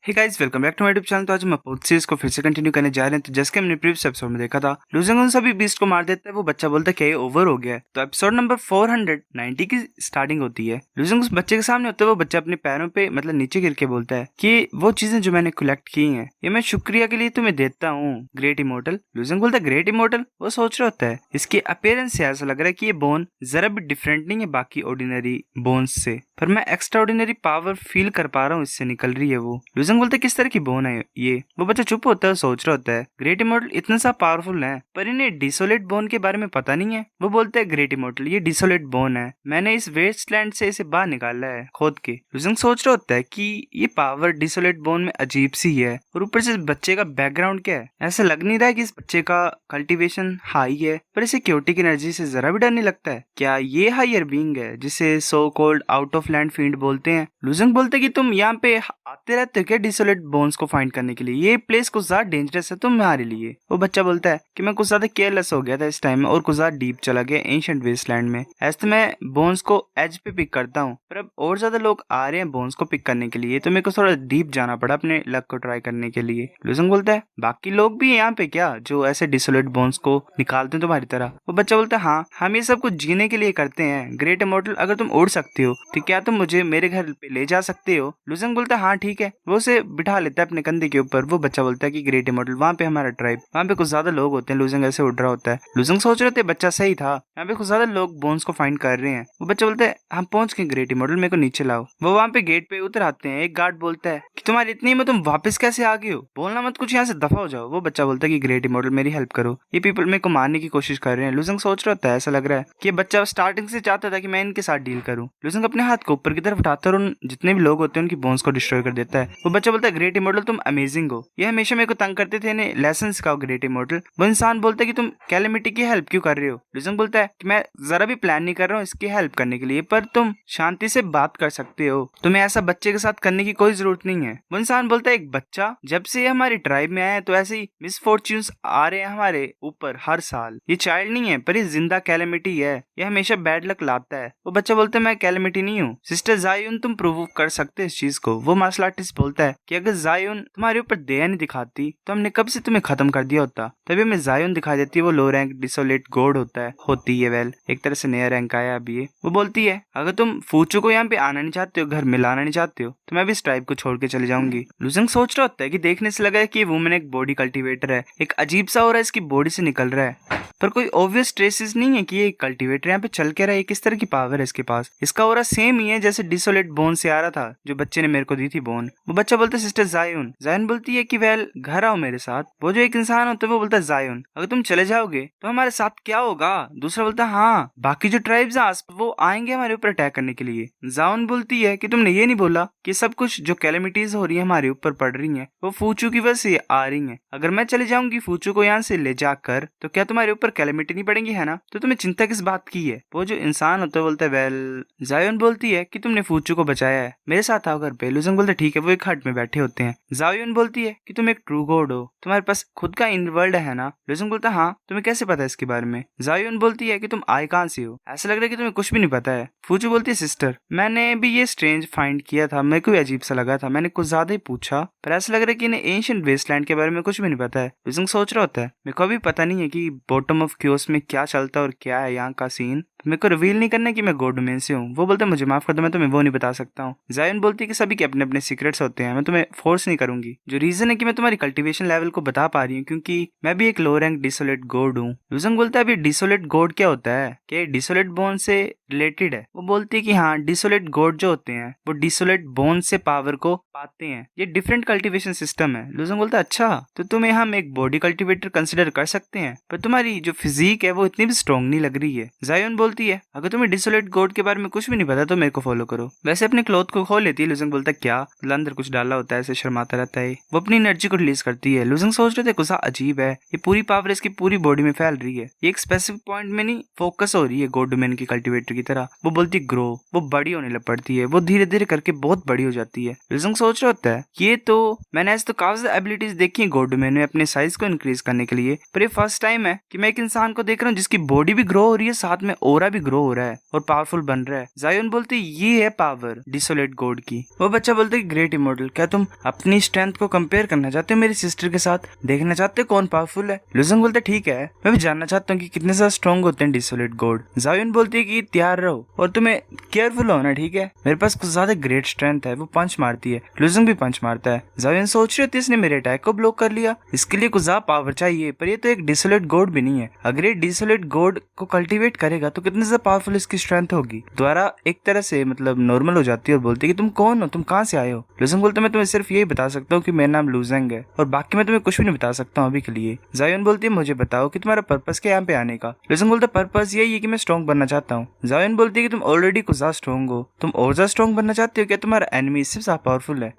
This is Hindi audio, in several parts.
Hey guys, welcome back to my YouTube channel. तो आज हम अपोथ सीरीज को फिर से कंटिन्यू करने जा रहे हैं। तो जैसे कि हमने प्रीवियस एपिसोड में देखा था, लूजिंग उन सभी बीस्ट को मार देता है। वो बच्चा बोलता है कि ये ओवर हो गया है। तो एपिसोड नंबर 490 की स्टार्टिंग होती है। लूजिंग उस बच्चे के सामने होते हुए वो बच्चा अपने पैरों पे मतलब नीचे गिर के बोलता है कि वो चीजें जो मैंने कलेक्ट की हैं ये मैं शुक्रिया के लिए तुम्हें देता हूँ, ग्रेट इमोर्टल। लूजिंग बोलता है ग्रेट इमोर्टल। वो सोच रहा होता है इसकी अपीयरेंस से ऐसा लग रहा है कि ये बोन जरा भी डिफरेंट नहीं है बाकी ऑर्डिनरी बोन्स से, पर मैं एक्स्ट्रा ऑर्डिनरी पावर फील कर पा रहा हूँ, इससे निकल रही है वो। लूजिंग बोलते किस तरह की बोन है ये। वो बच्चा चुप होता है, सोच रहा होता है ग्रेट इमोर्टल इतना सा पावरफुल है पर इन्हें डिसोलेट बोन के बारे में पता नहीं है। वो बोलते हैं ग्रेट इमोर्टल ये डिसोलेट बोन है, मैंने इस वेस्टलैंड से इसे बाहर निकाला है खोद के। लूजिंग सोच रहा होता है कि ये पावर डिसोलेट बोन में अजीब सी है और ऊपर से इस बच्चे का बैकग्राउंड क्या है। ऐसा लग नहीं रहा है कि इस बच्चे का कल्टीवेशन हाई है, पर इसे क्योटिक एनर्जी से जरा भी डर नहीं लगता है। क्या ये हायर बीइंग है जिसे so called out of land field बोलते हैं। लूजिंग बोलते कि तुम यहाँ पे आते रहते हो क्या डिसोलेट बोन्स को फाइंड करने के लिए, ये प्लेस कुछ ज्यादा डेंजरस है तुम्हारे लिए। वो बच्चा बोलता है कि मैं कुछ ज्यादा केयरलेस हो गया था इस टाइम में और कुछ ज्यादा डीप चला गया एंशिएंट वेस्टलैंड में। ऐसे तो मैं बोन्स को एज पे पिक करता हूँ, पर अब और ज्यादा लोग आ रहे हैं बोन्स को पिक करने के लिए, तो मेरे को थोड़ा डीप जाना पड़ा अपने लक को ट्राई करने के लिए। लूजिंग बोलता है बाकी लोग भी यहाँ पे क्या जो ऐसे डिसोलेट बोन्स को निकालते हैं तुम्हारी तरह। वो बच्चा बोलता है हाँ, हम ये सब कुछ जीने के लिए करते हैं। ग्रेट इमोर्टल अगर तुम उड़ सकते हो तो क्या तुम मुझे मेरे घर पे ले जा सकते हो। लूजिंग बोलता है हाँ ठीक है। वो उसे बिठा लेता है अपने कंधे के ऊपर। वो बच्चा बोलता है कि ग्रेट इमोर्टल वहाँ पे हमारा ट्राइब, वहाँ पे कुछ ज्यादा लोग होते हैं। लूजिंग ऐसे उड़ रहा होता है। लूजिंग सोच रहे थे बच्चा सही था, यहाँ पे कुछ ज्यादा लोग बोन्स को फाइंड कर रहे हैं। वो बच्चा बोलता है हम पहुंच गए ग्रेट इमोर्टल, मेरे को नीचे लाओ। वो वहाँ पे गेट पे उतर आते हैं। एक गार्ड बोलता है कि तुम्हारी इतनी हिम्मत, तुम वापस कैसे आ गए हो, बोलना मत कुछ, यहाँ से दफा हो जाओ। वो बच्चा बोलता है कि ग्रेट इमोर्टल मेरी हेल्प करो, ये पीपल मेरे को मारने की कोशिश कर रहे हैं। लूजिंग सोच रहा था ऐसा लग रहा है कि बच्चा स्टार्टिंग से चाहता था कि मैं इनके साथ डील करूं। लूजिंग अपने हाथ को ऊपर की तरफ उठाता है और उन जितने भी लोग होते हैं उनकी बोन्स को डिस्ट्रॉय कर देता है। वो बच्चा बोलता है ग्रेट इमोर्टल तुम अमेजिंग हो, ये हमेशा मेरे को तंग करते थे, इन्हें लेसन सिखाओ ग्रेट इमोर्टल। वो इंसान बोलता है कि तुम कैलेमिटी की हेल्प क्यों कर रहे हो। लूजिंग बोलता है कि मैं जरा भी प्लान नहीं कर रहा हूँ इसकी हेल्प करने के लिए, पर तुम शांति से बात कर सकते हो, तुम्हें ऐसा बच्चे के साथ करने की कोई जरूरत नहीं है। वो इंसान बोलता है एक बच्चा, जब से हमारी ट्राइब में आया है तो ऐसे ही मिसफॉर्च्यून्स आ रहे हैं हमारे ऊपर हर साल। ये चाइल्ड नहीं है पर ये जिंदा कैलेमिटी है, ये हमेशा बैड लक लाता है। वो बच्चा बोलता है मैं कैलेमिटी नहीं हूँ सिस्टर जायुन, तुम प्रूव कर सकते हैं इस चीज को। वो मार्शल आर्टिस्ट बोलता है कि अगर जायुन तुम्हारे ऊपर दया नहीं दिखाती तो हमने कब से तुम्हें खत्म कर दिया होता। तभी हमें जायुन दिखा देती है, वो लो रैंक डिसोलेट गॉड होती है वेल एक तरह से नया रैंक आया अभी ये। वो बोलती है अगर तुम फूचू को यहाँ पे आना नहीं चाहते हो, घर मिलाना नहीं चाहते हो, तो मैं भी इस ट्राइब को छोड़ के चले जाऊंगी। लूजिंग सोच रहा होता है कि देखने से लगा है कि ये वुमन एक बॉडी कल्टीवेटर है, एक अजीब सा हो रहा है इसकी बॉडी से निकल रहा है, पर कोई ऑब्वियस ट्रेसेस नहीं है कि ये कल्टीवेटर यहाँ पे चल के रहा है। किस तरह की पावर है इसके पास। इसका ऑरा सेम ही है जैसे डिसोलेट बोन से आ रहा था जो बच्चे ने मेरे को दी थी बोन। वो बच्चा बोलता है सिस्टर जायुन। जायुन बोलती है कि वेल घर आओ मेरे साथ। वो जो एक इंसान होता है वो बोलता है जायुन अगर तुम चले जाओगे तो हमारे साथ क्या होगा। दूसरा बोलता है हाँ बाकी जो ट्राइब्स हैं वो आएंगे हमारे ऊपर अटैक करने के लिए। जायुन बोलती है कि तुमने ये नहीं बोला कि सब कुछ जो कैलेमिटीज हो रही है हमारे ऊपर पड़ रही है वो फूचू की वजह से आ रही है। अगर मैं चले जाऊंगी फूचू को यहाँ से ले जाकर तो क्या तुम्हारे ऊपर कैलेमिटी नहीं पड़ेंगी है ना, तो तुम्हें चिंता किस बात की है। वो जो इंसान होता है बोलता है वेल जायुन बोलती है कि तुमने फूचू को बचाया है, मेरे साथ आओ घर पे। लूजिंग बोलता है ठीक है। वो एक हट में बैठे होते हैं। जायुन बोलती है कि तुम एक ट्रू गॉड हो, तुम्हारे पास खुद का इन वर्ल्ड है ना। लूजिंग बोलता है हाँ, तुम्हें कैसे पता है इसके बारे में। जायुन बोलती है कि तुम आए कहां से हो, ऐसा लग रहा है कि तुम्हें कुछ भी नहीं पता है। फूचू बोलती है सिस्टर मैंने भी ये स्ट्रेंज फाइंड किया था, मेरे को भी अजीब सा लगा था, मैंने कुछ ज्यादा ही पूछा, पर ऐसा लग रहा है कि इन्हें एंशिएंट वेस्टलैंड के बारे में कुछ भी नहीं पता है। लूजिंग सोच रहा होता है मेरे को अभी पता नहीं है कि बॉटम ऑफ क्योस में क्या चलता है और क्या है यहाँ का सीन, मेरे को रिवील नहीं करना कि मैं गॉड डोमेन से हूँ। वो बोलते मुझे माफ कर दो, मैं तुम्हें वो नहीं बता सकता हूँ। जायुन बोलती है कि सभी के अपने अपने सीक्रेट्स होते हैं, मैं तुम्हें फोर्स नहीं करूंगी। जो रीजन है कि मैं तुम्हारी कल्टीवेशन लेवल को बता पा रही हूँ क्योंकि मैं भी एक लो रैंक डिसोलेट गॉड हूँ। लूजिंग बोलता है अभी डिसोलेट गॉड क्या होता है, क्या डिसोलेट बोन से रिलेटेड है। वो बोलती है कि हाँ डिसोलेट गॉड जो होते हैं वो डिसोलेट बोन से पावर को पाते हैं, ये डिफरेंट कल्टीवेशन सिस्टम है। लूजिंग बोलता है अच्छा तो तुम्हें हम एक बॉडी कल्टीवेटर कंसिडर कर सकते हैं, पर तुम्हारी जो फिजिक है वो इतनी भी स्ट्रॉन्ग नहीं लग रही है। जायुन बोलती है अगर तुम्हें डिसोलेट गॉड के बारे में कुछ भी नहीं पता तो मेरे को फॉलो करो। वैसे अपने क्लॉथ को खोल लेती है। लूजिंग बोलता है क्या, अंदर कुछ डाला होता है, ऐसे शर्माता रहता है। वो अपनी एनर्जी को रिलीज करती है। लूजिंग सोच रहे थे कुछ अजीब है, ये पूरी पावर इसकी पूरी बॉडी में फैल रही है, ये एक स्पेसिफिक पॉइंट में नहीं फोकस हो रही है गॉड डोमेन की कल्टीवेटर की तरह। वो बोलती ग्रो, वो बड़ी होने लग पड़ती है, वो धीरे धीरे करके बहुत बड़ी हो जाती है। लुजंग सोच रहा होता है ये तो मैंने ऐसे तो काफी एबिलिटीज देखी है गॉड डोमेन में अपने साइज को इंक्रीज करने के लिए, पर ये फर्स्ट टाइम है कि मैं एक इंसान को देख रहा हूँ जिसकी बॉडी भी ग्रो हो रही है, साथ में ओरा भी ग्रो हो रहा है और पावरफुल बन रहा है। जायोन बोलती ये है पावर डिसोलेट गॉड की। वो बच्चा बोलते ग्रेट इमोर्टल, क्या तुम अपनी स्ट्रेंथ को कंपेयर करना चाहते हो मेरी सिस्टर के साथ, देखना चाहते हो कौन पावरफुल है? लुजंग बोलते ठीक है, मैं भी जानना चाहता हूँ कि कितने ज्यादा स्ट्रॉन्ग होते हैं डिसोलेट गॉड। जायोन बोलती है कि तैयार रहो और तुम्हें केयरफुल होना, ठीक है? मेरे पास कुछ ज्यादा ग्रेट स्ट्रेंथ है। वो पंच मारती है, लुजंग भी पंच मारता है। जायोन सोच रही होती है इसने मेरे अटैक को ब्लॉक कर लिया, इसके लिए कुछ ज्यादा पावर चाहिए, पर ये तो एक डिसोलेट गॉड भी नहीं है। अगर ये डिसोलेट गॉड को कल्टीवेट करेगा तो कितने ज्यादा पावरफुल इसकी स्ट्रेंथ होगी। द्वारा एक तरह से मतलब नॉर्मल हो जाती है और बोलती है कि तुम कौन हो, तुम कहाँ से आए हो? लुजंग बोलता है मैं तुम्हें सिर्फ यही बता सकता हूँ कि मेरा नाम लुजंग है और बाकी मैं तुम्हें कुछ भी नहीं बता सकता हूँ अभी के लिए। जायोन बोलती है मुझे बताओ कि तुम्हारा पर्पस क्या यहाँ पे आने का? लुजंग बोलता है पर्पस यही है कि मैं स्ट्रॉन्ग बनना चाहता हूँ। जायोन बोलती है कि तुम ऑलरेडी कुछ ज्यादा स्ट्रॉन्ग हो, तुम और ज्यादा स्ट्रॉन्ग बनना चाहते हो क्या? तुम्हारा एनिमी इससे ज्यादा पावरफुल है।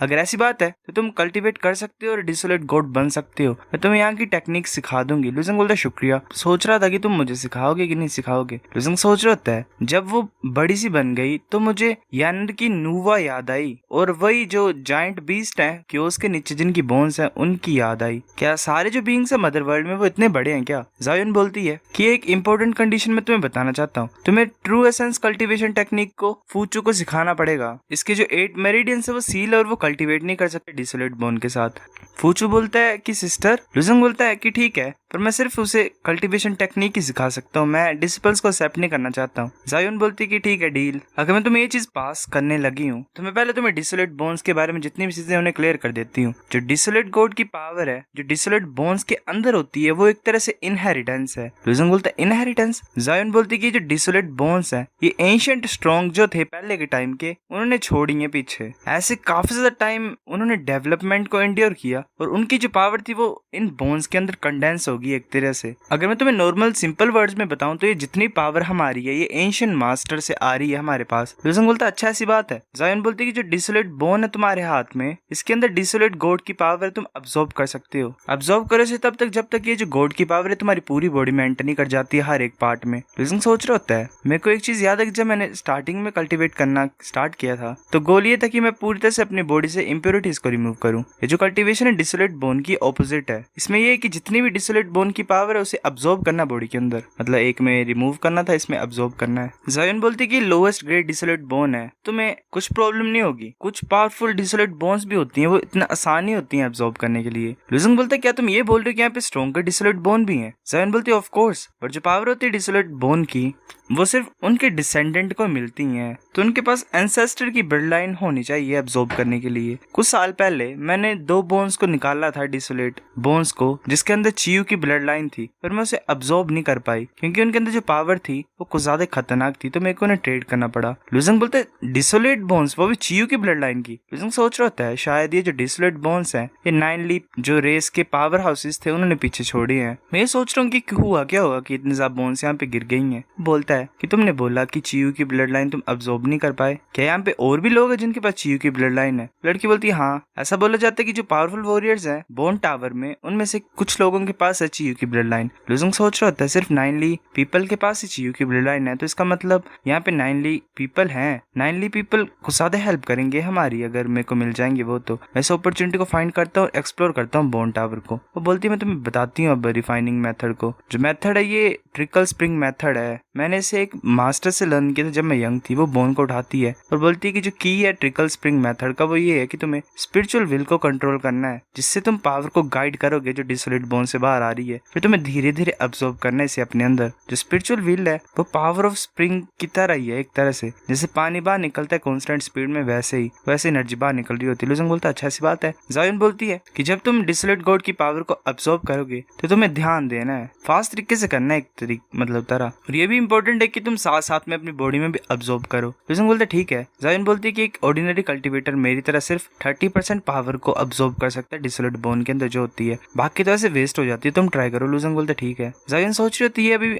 अगर ऐसी बात है तो तुम कल्टीवेट कर सकते हो और डिसोलेट गॉड बन सकते हो। मैं तुम्हें यहाँ की टेक्निक सिखा दूंगी। लुजंग बोलता है शुक्रिया, सोच रहा था कि तुम मुझे सिखाओगे कि नहीं सिखाओगे। लुजंग सोच रहा होता है जब वो बड़ी सी बन गई तो मुझे यानर की नूवा याद आई और वही जो जायंट बीस्ट है कि उसके नीचे जिनकी बोन्स है उनकी याद आई। क्या सारे जो बीइंग्स है मदर वर्ल्ड में वो इतने बड़े हैं क्या? जायोन बोलती है कि एक इंपॉर्टेंट कंडीशन में तुम्हें बताना चाहता हूँ, तुम्हें ट्रू एसेंस कल्टीवेशन टेक्निक को फूचू को सिखाना पड़ेगा। इसके जो 8 मेरिडियंस है वो सील और वो कल्टीवेट नहीं कर सकते डिसोलेट बोन के साथ। फूचू बोलता है कि सिस्टर। लुजंग बोलता है कि ठीक है, पर मैं सिर्फ उसे कल्टीवेशन टेक्निक ही सिखा सकता हूँ, मैं डिसिपल्स को एक्सेप्ट नहीं करना चाहता हूँ। जायोन बोलती है कि ठीक है डील, अगर मैं तुम्हें ये चीज पास करने लगी हूँ तो मैं पहले तुम्हें डिसोलेट बोन्स के बारे में जितनी भी चीजें उन्हें क्लियर कर देती हूँ। जो डिसोलेट गॉड की पावर है जो डिसोलेट बोन्स के अंदर होती है वो एक तरह से इनहेरिटेंस है। लुजंग बोलता है इनहेरिटेंस? जायोन बोलती है कि जो डिसोलेट बोन्स है ये एंशिएंट स्ट्रॉन्ग जो थे पहले के टाइम के उन्होंने छोड़ी है पीछे। ऐसे काफी ज्यादा टाइम उन्होंने डेवलपमेंट को एंड्योर किया और उनकी जो पावर थी वो इन बोन्स के अंदर कंडेंस होगी एक तरह से। अगर मैं तुम्हें नॉर्मल सिंपल वर्ड्स में बताऊं तो ये जितनी पावर हमारी है ये एंशिएंट मास्टर से आ रही है हमारे पास। लुजंग बोलता है अच्छा ऐसी बात है। जायोन बोलती है कि जो डिसोलेट बोन है तुम्हारे हाथ में इसके अंदर डिसोलेट गॉड की पावर तुम अब्सॉर्ब कर सकते हो। अब्सॉर्ब करो से तब तक जब तक ये जो गॉड की पावर है तुम्हारी पूरी बॉडी में एंटर नहीं कर जाती है हर एक पार्ट में। लुजंग सोच रहा होता है मेरे को एक चीज याद है कि जब मैंने स्टार्टिंग में कल्टीवेट करना स्टार्ट किया था तो गोल ये था कि मैं पूरी तरह से अपनी बॉडी से इम्प्योरिटीज को रिमूव करूं। ये जो कल्टीवेशन है डिसोलेट बोन की ऑपोजिट है। इसमें ये है कि जितनी भी डिसोलेट बोन की पावर है उसे अब्सॉर्ब करना बॉडी के अंदर, मतलब एक में रिमूव करना था इसमें अब्सॉर्ब करना है। जायोन बोलती है कि लोएस्ट ग्रेड डिसोलेट बोन है, तुम्हें कुछ प्रॉब्लम नहीं होगी। कुछ पावरफुल डिसोलेट बोन्स भी होती हैं वो इतना आसानी होती हैं अब्सॉर्ब करने के लिए। लुजंग बोलता है क्या तुम ये बोल रहे हो कि यहाँ पे स्ट्रॉन्गर डिसोलेट बोन भी हैं? जायोन बोलती है ऑफ कोर्स, पर जो पावर होती है डिसोलेट बोन की वो सिर्फ उनके डिसेंडेंट को मिलती हैं, तो उनके पास एंसेस्टर की ब्लड लाइन होनी चाहिए अब्सॉर्ब करने के लिए। कुछ साल पहले मैंने 2 बोन्स को निकाला था डिसोलेट बोन्स को जिसके अंदर चीयू की ब्लड लाइन थी, पर मैं उसे अब्सॉर्ब नहीं कर पाई क्योंकि उनके अंदर जो पावर थी वो कुछ ज्यादा खतरनाक थी, तो मेरे को उन्हें ट्रेड करना पड़ा। लुजंग बोलते है डिसोलेट बोन्स वो भी चीयू की ब्लड लाइन की। लुजंग सोच रहा होता है शायद ये जो डिसोलेट बोन्स है ये 9 लीप जो रेस के पावर हाउसेस थे उन्होंने पीछे छोड़ी है। मैं ये सोच रहा हूँ कि हुआ क्या होगा कि इतनी ज्यादा बोन्स यहाँ पे गिर गई हैं। बोलता है कि तुमने बोला कि चीयू की ब्लड लाइन तुम अब्सॉर्ब नहीं कर पाए, क्या यहाँ पे और भी लोग हैं जिनके पास चीयू की ब्लड लाइन है? लड़की बोलती है हाँ, ऐसा बोला जाता है कि जो पावरफुल वॉरियर्स हैं बोन टावर में उनमें से कुछ लोगों के पास है चीयू की ब्लड लाइन। लुजंग सोच रहा होता है सिर्फ 9 ली पीपल के पास ही चीयू की ब्लड लाइन है, तो इसका मतलब यहाँ पे 9 ली पीपल हैं। 9 ली पीपल कुछ ज्यादा हेल्प करेंगे हमारी अगर मेरे को मिल जाएंगे वो। तो मैं इस अपॉर्चुनिटी को फाइंड करता हूँ, एक्सप्लोर करता हूँ बोन टावर को। वो बोलती है मैं तुम्हें बताती हूँ अब रिफाइनिंग मेथड को। जो मेथड है ये ट्रिकल स्प्रिंग मेथड है, मैंने इसे एक मास्टर से लर्न किया था जब मैं यंग थी। वो बोन को उठाती है और बोलती है कि जो की है ट्रिकल स्प्रिंग मेथड का वो ये है कि तुम्हें स्पिरिचुअल विल को कंट्रोल करना है जिससे तुम पावर को गाइड करोगे जो डिसोलेट बोन से बाहर आ रही है, फिर तुम्हें धीरे धीरे अब्सॉर्ब करना है इसे अपने अंदर। जो स्पिरिचुअल विल है वो पावर ऑफ स्प्रिंग की तरह ही है, एक तरह से जैसे पानी बाहर निकलता है कॉन्स्टेंट स्पीड में वैसे एनर्जी बाहर निकल रही होती है। लुजंग बोलता है अच्छा सी बात है। जायोन बोलती है कि जब तुम डिसोलेट गॉड की पावर को अब्सॉर्ब करोगे तो तुम्हें ध्यान देना है, फास्ट तरीके से करना है एक मतलब तरह, और ये भी इंपॉर्टेंट है कि तुम साथ साथ में अपनी बॉडी में भी अब्सॉर्ब करो। लुजंग बोलते ठीक है। जायोन बोलती है कि एक ऑर्डिनरी कल्टीवेटर मेरी तरह सिर्फ 30% पावर को अब्सॉर्ब कर सकता है डिसोलेट बोन के अंदर जो होती है, बाकी तो ऐसे वेस्ट हो जाती है, तुम ट्राई करो। लुजंग बोलते ठीक है। जायोन सोच रही होती है अभी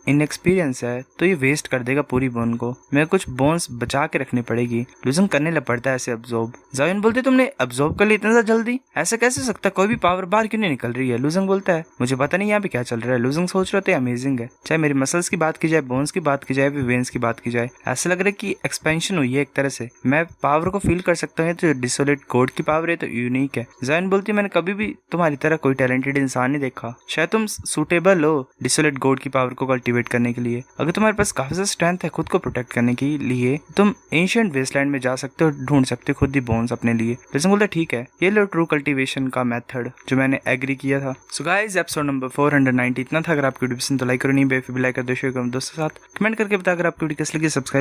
इनएक्सपीरियंस है तो ये वेस्ट कर देगा पूरी बोन को, मैं कुछ बोन्स बचा के रखनी पड़ेगी। लुजंग करने लग पड़ता है ऐसे अब्सॉर्ब। जायोन बोलते तुमने अब्सॉर्ब कर लिया इतना ज्यादा जल्दी, ऐसा कैसे सकता, कोई भी पावर बाहर क्यों नहीं निकल रही है? लुजंग बोलता है मुझे पता नहीं यहाँ पे क्या चल रहा है। लुजंग सोच रहे थे अमेजिंग है, चाहे मेरी मसल्स की बात की जाए, बोन्स की बात की जाए फिर वेन्स की बात की जाए, ऐसा लग रहा है कि एक्सपेंशन हुई है एक तरह से। मैं पावर को फील कर सकता हूँ, तो डिसोलेट गॉड की पावर है तो यूनिक है। जायन बोलती है मैंने कभी भी तुम्हारी तरह कोई टैलेंटेड इंसान नहीं देखा, शायद तुम सूटेबल हो डिसोलेट गॉड की पावर को कल्टीवेट करने के लिए। अगर तुम्हारे पास काफी ज्यादा स्ट्रेंथ है खुद को प्रोटेक्ट करने के लिए, तुम एंशिएंट वेस्टलैंड में जा सकते हो, ढूंढ सकते हो खुद ही बोन्स अपने लिए। लुसेंग बोलता ठीक है, ये लो ट्रू कल्टीवेशन का मेथड जो मैंने एग्री किया था। सो गाइस एपिसोड नंबर 490 इतना था। अगर आपकी वीडियो पसंद तो लाइक करो, नहीं बेफिक लाइक कर दो, शेयर करो दोस्तों के साथ, कमेंट करके बता अगर आपकी वीडियो कैसी लगी, सब्सक्राइब